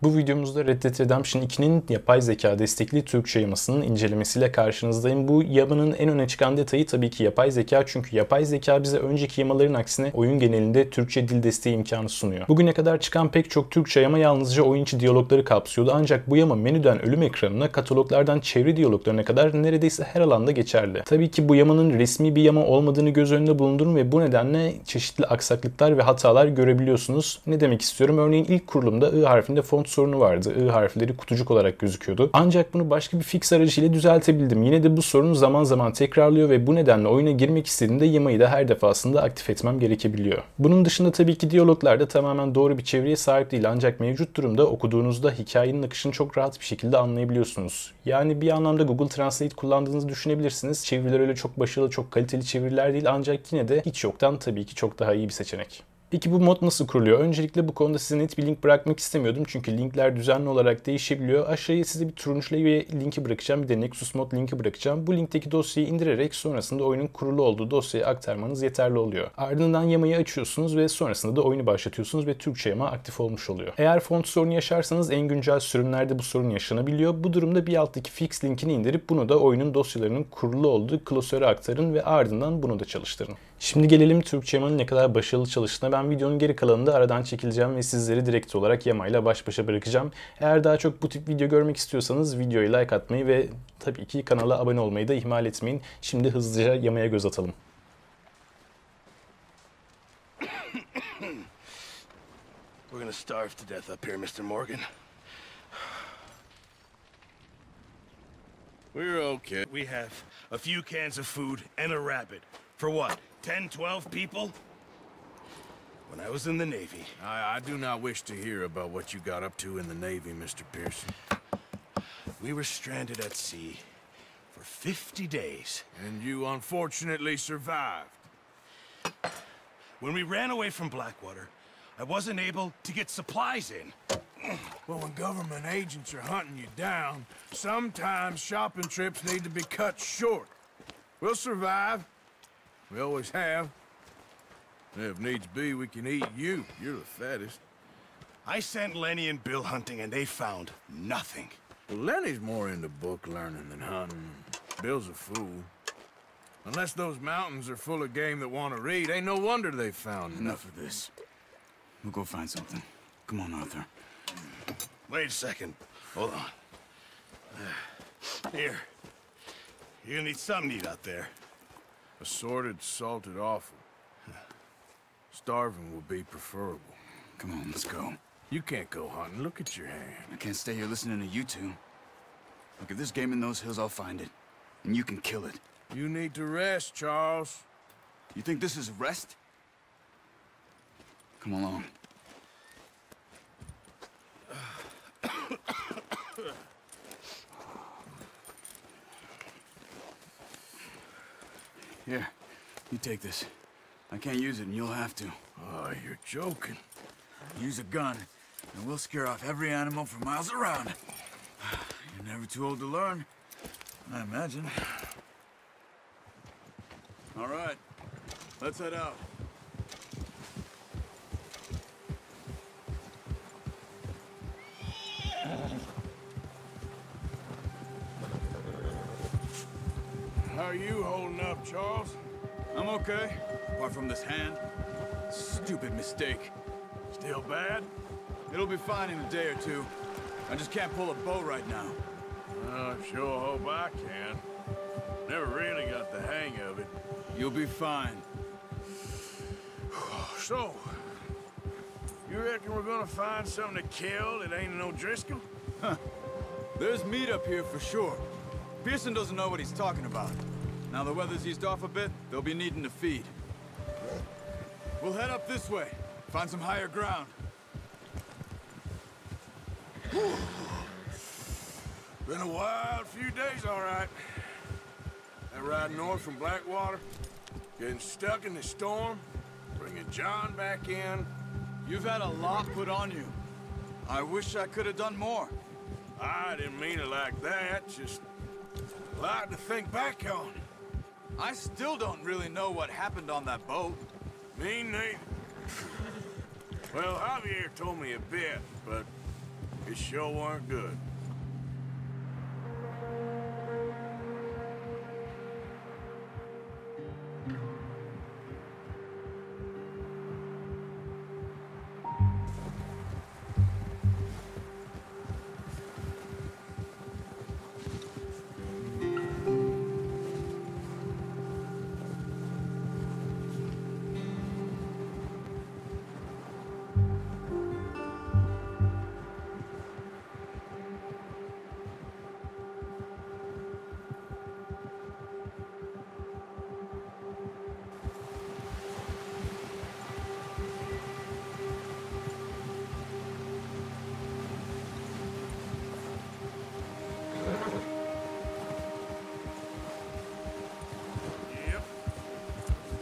Bu videomuzda Red Dead Redemption 2'nin yapay zeka destekli Türkçe yamasının incelemesiyle karşınızdayım. Bu yamanın en öne çıkan detayı tabii ki yapay zeka. Çünkü yapay zeka bize önceki yamaların aksine oyun genelinde Türkçe dil desteği imkanı sunuyor. Bugüne kadar çıkan pek çok Türkçe yama yalnızca oyun içi diyalogları kapsıyordu. Ancak bu yama menüden ölüm ekranına, kataloglardan çeviri diyaloglarına kadar neredeyse her alanda geçerli. Tabii ki bu yamanın resmi bir yama olmadığını göz önünde bulundurun ve bu nedenle çeşitli aksaklıklar ve hatalar görebiliyorsunuz. Ne demek istiyorum? Örneğin ilk kurulumda I harfinde font sorunu vardı. I harfleri kutucuk olarak gözüküyordu. Ancak bunu başka bir fix aracıyla düzeltebildim. Yine de bu sorun zaman zaman tekrarlıyor ve bu nedenle oyuna girmek istediğimde yamayı da her defasında aktif etmem gerekebiliyor. Bunun dışında tabii ki diyaloglar da tamamen doğru bir çeviriye sahip değil. Ancak mevcut durumda okuduğunuzda hikayenin akışını çok rahat bir şekilde anlayabiliyorsunuz. Yani bir anlamda Google Translate kullandığınızı düşünebilirsiniz. Çeviriler öyle çok başarılı, çok kaliteli çeviriler değil. Ancak yine de hiç yoktan tabii ki çok daha iyi bir seçenek. Peki bu mod nasıl kuruluyor? Öncelikle bu konuda size net bir link bırakmak istemiyordum. Çünkü linkler düzenli olarak değişebiliyor. Aşağıya size bir turuncu levye linki bırakacağım. Bir de Nexus mod linki bırakacağım. Bu linkteki dosyayı indirerek sonrasında oyunun kurulu olduğu dosyaya aktarmanız yeterli oluyor. Ardından yamayı açıyorsunuz ve sonrasında da oyunu başlatıyorsunuz ve Türkçe yama aktif olmuş oluyor. Eğer font sorunu yaşarsanız en güncel sürümlerde bu sorun yaşanabiliyor. Bu durumda bir alttaki fix linkini indirip bunu da oyunun dosyalarının kurulu olduğu klasöre aktarın ve ardından bunu da çalıştırın. Şimdi gelelim Türkçe yamanın ne kadar başarılı çalıştığına. Ben videonun geri kalanında aradan çekileceğim ve sizleri direkt olarak yamayla baş başa bırakacağım. Eğer daha çok bu tip video görmek istiyorsanız videoya like atmayı ve tabii ki kanala abone olmayı da ihmal etmeyin. Şimdi hızlıca yamaya göz atalım. We're gonna starve to death up here, Mr. Morgan. We're okay. We have a few cans of food and a rabbit. For what? 10, 12 people? When I was in the Navy. I do not wish to hear about what you got up to in the Navy, Mr. Pearson. We were stranded at sea for 50 days. And you unfortunately survived. When we ran away from Blackwater, I wasn't able to get supplies in. Well, when government agents are hunting you down, sometimes shopping trips need to be cut short. We'll survive. We always have. If needs be, we can eat you. You're the fattest. I sent Lenny and Bill hunting, and they found nothing. Well, Lenny's more into book learning than hunting. Bill's a fool. Unless those mountains are full of game that want to read, ain't no wonder they found Enough of this. We'll go find something. Come on, Arthur. Wait a second. Hold on. Here. You're gonna need something to eat out there. Assorted, salted offal. Starving will be preferable. Come on, let's go. You can't go hunting. Look at your hand. I can't stay here listening to you two. Look, if there's game in those hills, I'll find it. And you can kill it. You need to rest, Charles. You think this is rest? Come along. Here, you take this. I can't use it, and you'll have to. Oh, you're joking. Use a gun, and we'll scare off every animal for miles around. You're never too old to learn, I imagine. All right, let's head out. How are you holding up, Charles? I'm okay, apart from this hand. Stupid mistake. Still bad? It'll be fine in a day or two. I just can't pull a bow right now. I sure hope I can. Never really got the hang of it. You'll be fine. So, you reckon we're gonna find something to kill that ain't no Driscoll? Huh. There's meat up here for sure. Pearson doesn't know what he's talking about. Now the weather's eased off a bit, they'll be needing to feed. We'll head up this way, find some higher ground. Been a wild few days, all right. That ride north from Blackwater, getting stuck in the storm, bringing John back in. You've had a lot put on you. I wish I could have done more. I didn't mean it like that, just a lot to think back on. I still don't really know what happened on that boat. Me neither. Well, Javier told me a bit, but It sure weren't good.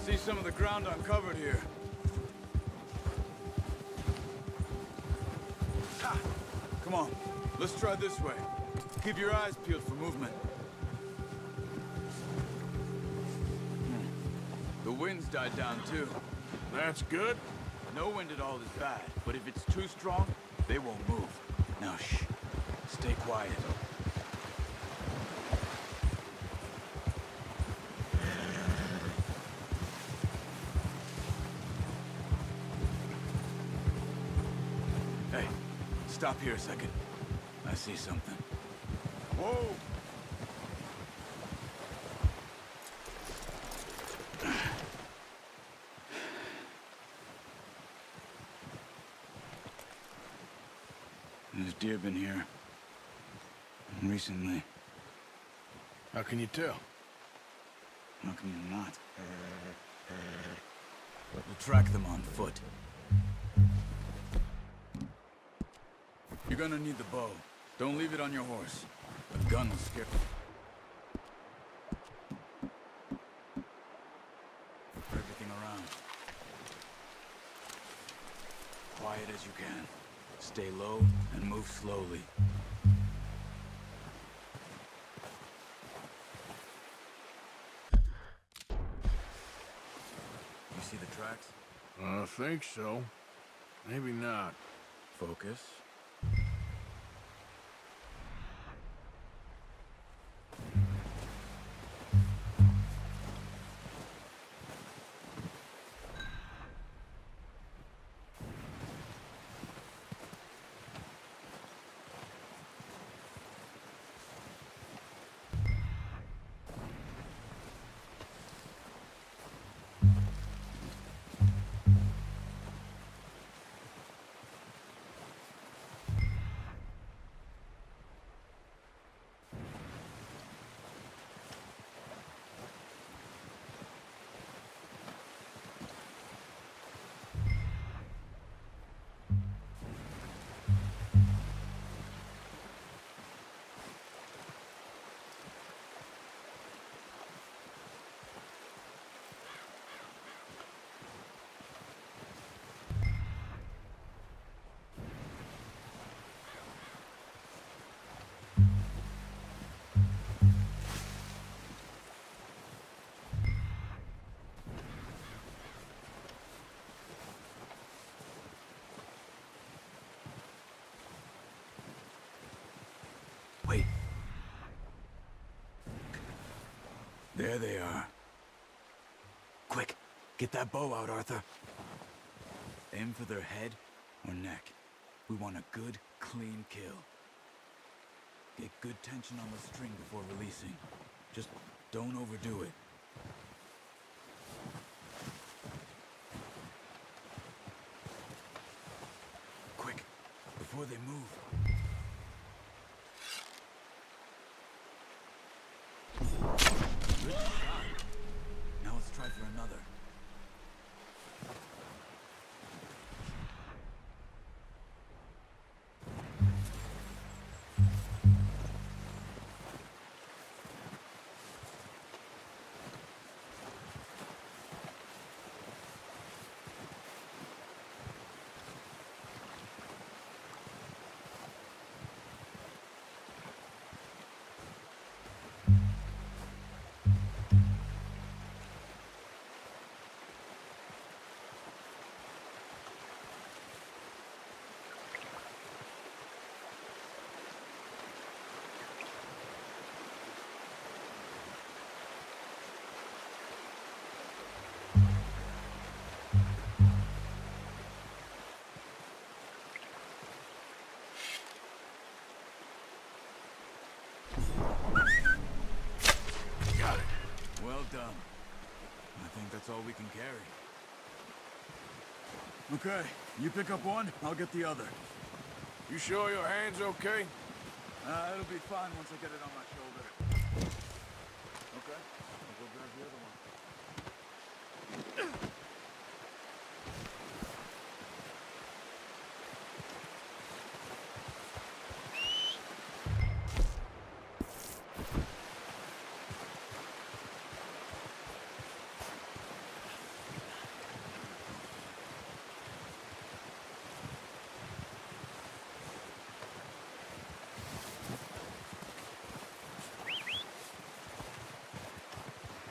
See some of the ground uncovered here. Ha! Come on, let's try this way. Keep your eyes peeled for movement. The wind's died down too. That's good. No wind at all is bad, but if it's too strong, they won't move. Now shh, stay quiet. Hey, stop here a second. I see something. Whoa! There's deer been here. Recently. How can you tell? How can you not? We'll track them on foot. You're gonna need the bow. Don't leave it on your horse. A gun will scare... everything around. Quiet as you can. Stay low and move slowly. You see the tracks? I think so. Maybe not. Focus. Wait. There they are. Quick, get that bow out, Arthur. Aim for their head or neck. We want a good, clean kill. Get good tension on the string before releasing. Just don't overdo it. Quick, before they move. Good shot. Now let's try for another. Well done. I think that's all we can carry. Okay, you pick up one, I'll get the other. You sure your hand's okay? It'll be fine once I get it on my shoulder. Okay, I'll go grab the other one.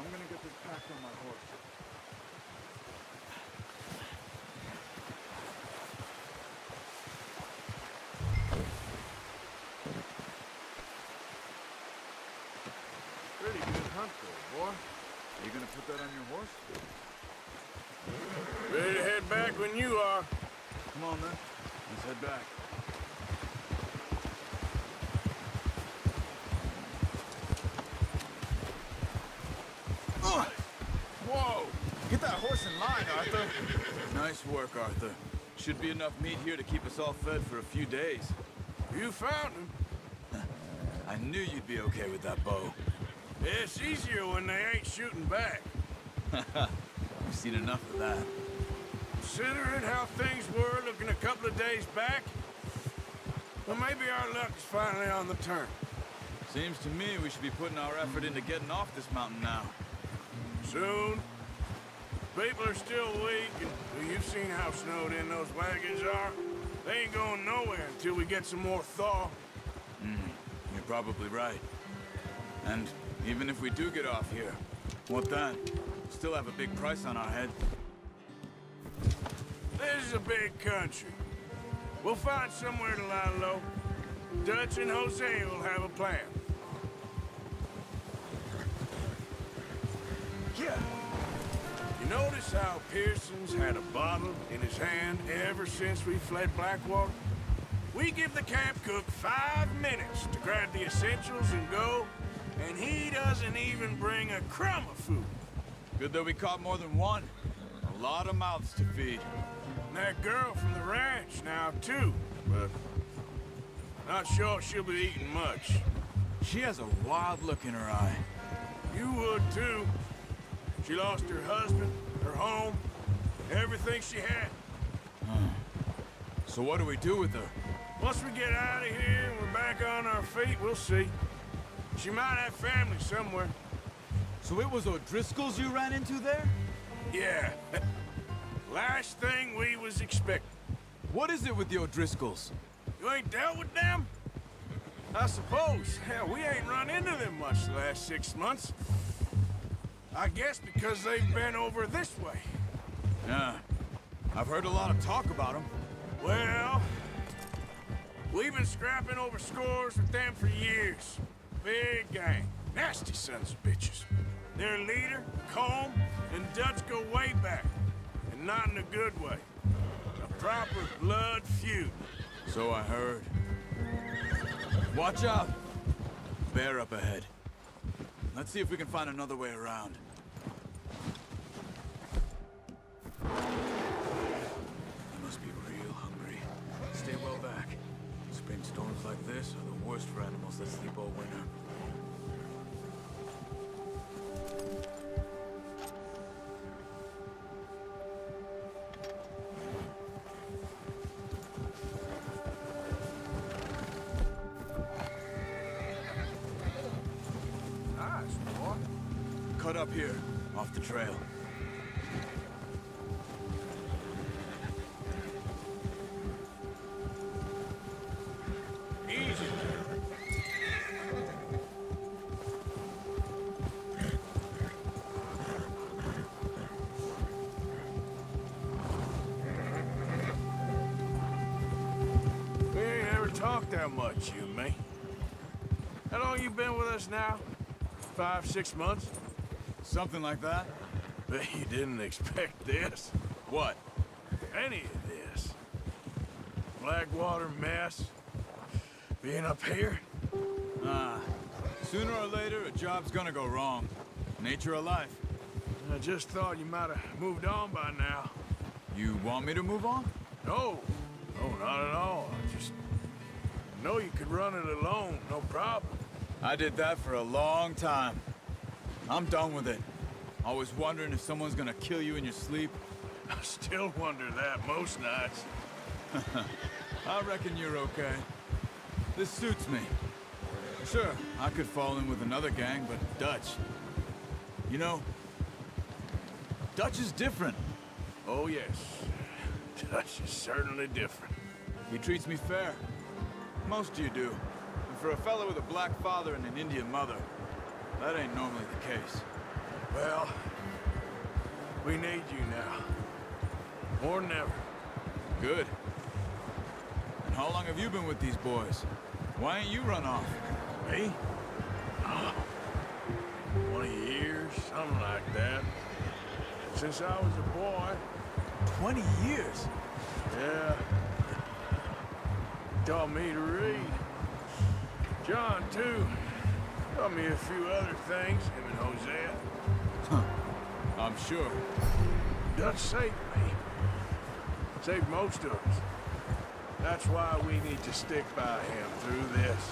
I'm gonna get this packed on my horse. Pretty good hunt there, boy. Are you gonna put that on your horse? Ready to head back when you are. Come on then, let's head back. Whoa! Get that horse in line, Arthur. Nice work, Arthur. Should be enough meat here to keep us all fed for a few days. You found him. I knew you'd be okay with that bow. It's easier when they ain't shooting back. We've seen enough of that. Considering how things were looking a couple of days back, well, maybe our luck is finally on the turn. Seems to me we should be putting our effort into getting off this mountain now. Soon. People are still weak, and well, you've seen how snowed in those wagons are. They ain't going nowhere until we get some more thaw. You're probably right. And even if we do get off here, what then? Still have a big price on our head. This is a big country. We'll find somewhere to lie low. Dutch and Jose will have a plan. Yeah. You notice how Pearson's had a bottle in his hand ever since we fled Blackwater? We give the camp cook 5 minutes to grab the essentials and go, and he doesn't even bring a crumb of food. Good that we caught more than one. A lot of mouths to feed. And that girl from the ranch now, too, but not sure she'll be eating much. She has a wild look in her eye. You would, too. She lost her husband, her home, everything she had. So what do we do with her? Once we get out of here and we're back on our feet, we'll see. She might have family somewhere. So it was O'Driscoll's you ran into there? Yeah. Last thing we was expecting. What is it with the O'Driscolls? You ain't dealt with them? I suppose. Hell, we ain't run into them much the last 6 months. I guess because they've been over this way. Yeah. I've heard a lot of talk about them. Well, we've been scrapping over scores with them for years. Big gang. Nasty sons of bitches. Their leader, Combe, and Dutch go way back. And not in a good way. A proper blood feud. So I heard. Watch out! Bear up ahead. Let's see if we can find another way around. They must be real hungry. Stay well back. Spring storms like this are the worst for animals that sleep all winter. Nice, boy. Cut up here, off the trail. Easy. We ain't ever talked that much, you and me. How long you been with us now? 5, 6 months? Something like that? Bet you didn't expect this. What? Any of this. Blackwater mess. Being up here. Sooner or later, a job's gonna go wrong. Nature of life. I just thought you might have moved on by now. You want me to move on? No, no, not at all. I just know you could run it alone, no problem. I did that for a long time. I'm done with it. Always wondering if someone's gonna kill you in your sleep. I still wonder that most nights. I reckon you're okay. This suits me. Sure, I could fall in with another gang, but Dutch... You know, Dutch is different. Oh, yes. Dutch is certainly different. He treats me fair. Most of you do. And for a fellow with a black father and an Indian mother, that ain't normally the case. Well, we need you now. More than ever. Good. And how long have you been with these boys? Why ain't you run off? Me? Oh, 20 years, something like that. Since I was a boy. 20 years? Yeah. Taught me to read. John, too. Taught me a few other things, him and Hosea. Huh. I'm sure. Dutch saved me. Saved most of us. That's why we need to stick by him through this.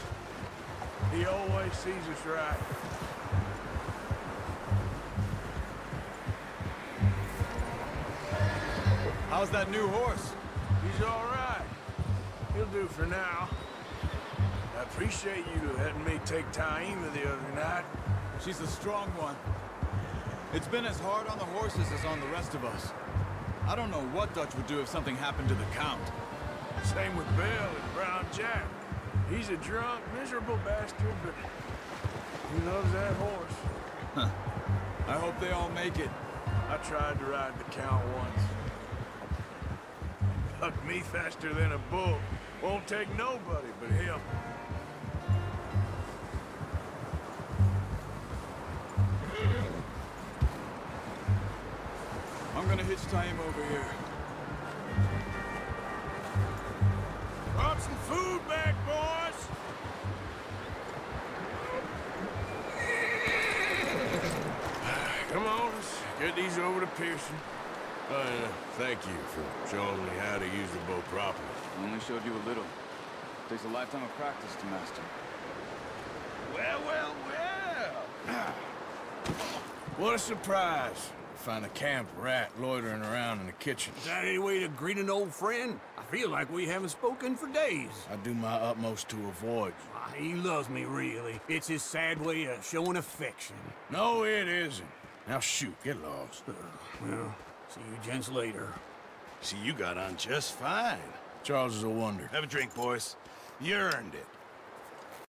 He always sees us right. How's that new horse? He's all right. He'll do for now. I appreciate you letting me take Taima the other night. She's a strong one. It's been as hard on the horses as on the rest of us. I don't know what Dutch would do if something happened to the Count. Same with Bill and Brown Jack. He's a drunk, miserable bastard, but he loves that horse. Huh. I hope they all make it. I tried to ride the Count once. Hucked me faster than a bull. Won't take nobody but him. I'm gonna hitch Taima over here. Brought some food back, boys! Come on, let's get these over to Pearson. Thank you for showing me how to use the bow properly. I only showed you a little. Takes a lifetime of practice to master. Well, well, well! What a surprise. Find a camp rat loitering around in the kitchen. Is that any way to greet an old friend? I feel like we haven't spoken for days. I do my utmost to avoid you. Ah, he loves me, really. It's his sad way of showing affection. No, it isn't. Now shoot, get lost. Well, see you gents later. See, you got on just fine. Charles is a wonder. Have a drink, boys. You earned it.